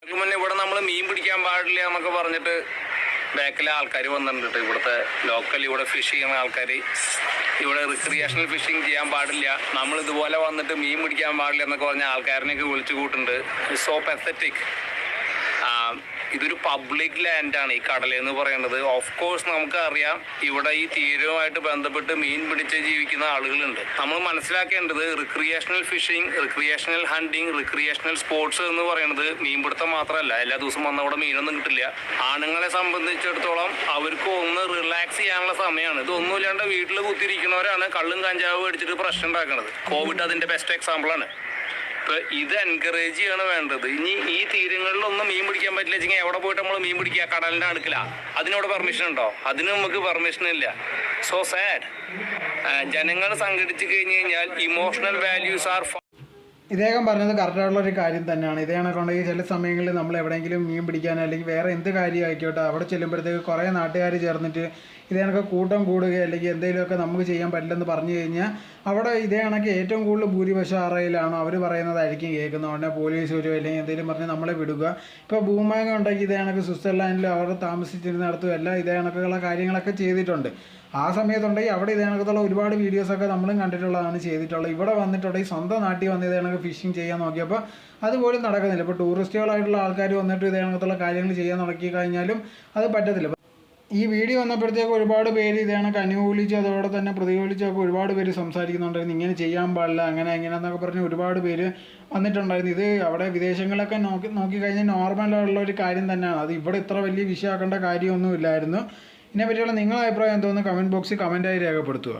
മുന്നേ ഇവിടെ നമ്മൾ മീൻ പിടിക്കാൻ പാടില്ല എന്നൊക്കെ പറഞ്ഞിട്ട് ബാക്കിലെ ആൾക്കാർ വന്നിട്ടുണ്ട്. ഇവിടുത്തെ ലോക്കൽ ഇവിടെ ഫിഷ് ചെയ്യുന്ന ആൾക്കാർ ഇവിടെ റിക്രിയേഷണൽ ഫിഷിങ് ചെയ്യാൻ പാടില്ല, നമ്മൾ ഇതുപോലെ വന്നിട്ട് മീൻ പിടിക്കാൻ പാടില്ല എന്നൊക്കെ പറഞ്ഞ ആൾക്കാരനെയൊക്കെ വിളിച്ചു കൂട്ടുണ്ട്. So pathetic. ഇതൊരു പബ്ലിക് ലാൻഡാണ് ഈ കടലെന്ന് പറയുന്നത്. ഓഫ് കോഴ്സ് നമുക്കറിയാം ഇവിടെ ഈ തീരവുമായിട്ട് ബന്ധപ്പെട്ട് മീൻ പിടിച്ച് ജീവിക്കുന്ന ആളുകളുണ്ട്. നമ്മൾ മനസ്സിലാക്കേണ്ടത് recreational fishing, recreational hunting, recreational sports എന്ന് പറയുന്നത് മീൻപിടുത്തം മാത്രമല്ല. എല്ലാ ദിവസവും വന്ന അവിടെ മീനൊന്നും കിട്ടില്ല. ആണുങ്ങളെ സംബന്ധിച്ചിടത്തോളം അവർക്ക് ഒന്ന് റിലാക്സ് ചെയ്യാനുള്ള സമയമാണ്. ഇതൊന്നുമില്ലാണ്ട് വീട്ടിൽ കുത്തിയിരിക്കുന്നവരാണ് കള്ളും കഞ്ചാവും അടിച്ചിട്ട് പ്രശ്നം ഉണ്ടാക്കുന്നത്. കോവിഡ് അതിന്റെ ബെസ്റ്റ് എക്സാമ്പിളാണ്. ഇത് എൻകറേജ് ചെയ്യാണ് വേണ്ടത്. ഇനി ഈ തീരങ്ങളിലൊന്നും മീൻ പിടിക്കാൻ പറ്റില്ല വെച്ചെങ്കിൽ എവിടെ പോയിട്ട് നമ്മൾ മീൻ പിടിക്കുക? കടലിന്റെ അടുക്കില. അതിനോട് പെർമിഷൻ ഉണ്ടോ? അതിന് നമുക്ക് പെർമിഷൻ ഇല്ല. So sad. ജനങ്ങൾ സംഘടിച്ചു കഴിഞ്ഞു കഴിഞ്ഞാൽ ഇമോഷണൽ വാല്യൂസ് ആർ. ഇദ്ദേഹം പറഞ്ഞത് കറക്റ്റായിട്ടുള്ള ഒരു കാര്യം തന്നെയാണ്. ഇതേ കണക്കുണ്ടെങ്കിൽ ചില സമയങ്ങളിൽ നമ്മൾ എവിടെയെങ്കിലും മീൻ പിടിക്കാനോ അല്ലെങ്കിൽ വേറെ എന്ത് കാര്യം ആയിക്കോട്ടെ അവിടെ ചെല്ലുമ്പോഴത്തേക്ക് കുറേ നാട്ടുകാർ ചേർന്നിട്ട് ഇതേ കണക്ക് കൂട്ടം കൂടുകയോ അല്ലെങ്കിൽ എന്തെങ്കിലുമൊക്കെ നമുക്ക് ചെയ്യാൻ പറ്റില്ലെന്ന് പറഞ്ഞു കഴിഞ്ഞാൽ അവിടെ ഇതേ കണക്ക് ഏറ്റവും കൂടുതൽ ഭൂരിപക്ഷം ആറയിലാണോ അവർ പറയുന്നതായിരിക്കും കേൾക്കുന്നത്. ഉടനെ പോലീസ് വരുമോ അല്ലെങ്കിൽ എന്തെങ്കിലും പറഞ്ഞ് നമ്മളെ വിടുക. ഇപ്പോൾ ഭൂമാകം ഉണ്ടെങ്കിൽ ഇതേ കണക്ക് സ്വിറ്റ്സർലാൻഡിൽ അവർ താമസിച്ചിരുന്നിടത്തും എല്ലാം ഇതേ കണക്കുള്ള കാര്യങ്ങളൊക്കെ ചെയ്തിട്ടുണ്ട്. ആ സമയത്തുണ്ടെങ്കിൽ അവിടെ ഇതേ കണക്കത്തുള്ള ഒരുപാട് വീഡിയോസൊക്കെ നമ്മളും കണ്ടിട്ടുള്ളതാണ്, ചെയ്തിട്ടുള്ളത്. ഇവിടെ വന്നിട്ടുണ്ടെങ്കിൽ സ്വന്തം നാട്ടിൽ വന്ന് ഇതേ കണക്ക് ഫിഷിങ് ചെയ്യാൻ നോക്കിയപ്പോൾ അതുപോലും നടക്കുന്നില്ല. ഇപ്പോൾ ടൂറിസ്റ്റുകളായിട്ടുള്ള ആൾക്കാർ വന്നിട്ട് ഇതേ കണക്കത്തുള്ള കാര്യങ്ങൾ ചെയ്യാൻ തുടങ്ങി കഴിഞ്ഞാലും അത് പറ്റത്തില്ല. ഈ വീഡിയോ വന്നപ്പോഴത്തേക്ക് ഒരുപാട് പേര് ഇതേ കണക്ക് അനുകൂലിച്ച് അതോടെ തന്നെ പ്രതികൂലിച്ചൊക്കെ ഒരുപാട് പേര് സംസാരിക്കുന്നുണ്ടായിരുന്നു. ഇങ്ങനെ ചെയ്യാൻ പാടില്ല, അങ്ങനെ എന്നൊക്കെ പറഞ്ഞ് ഒരുപാട് പേര് വന്നിട്ടുണ്ടായിരുന്നു. ഇത് അവിടെ വിദേശങ്ങളൊക്കെ നോക്കിക്കഴിഞ്ഞാൽ നോർമലായിട്ടുള്ള ഒരു കാര്യം തന്നെയാണ്. അത് ഇവിടെ ഇത്ര വലിയ വിഷയമാക്കേണ്ട കാര്യമൊന്നുമില്ലായിരുന്നു. ഇതിനെപ്പറ്റിയുള്ള നിങ്ങളുടെ അഭിപ്രായം എന്തോന്ന് കമൻറ്റ് ബോക്സിൽ കമൻറ്റായി രേഖപ്പെടുത്തുക.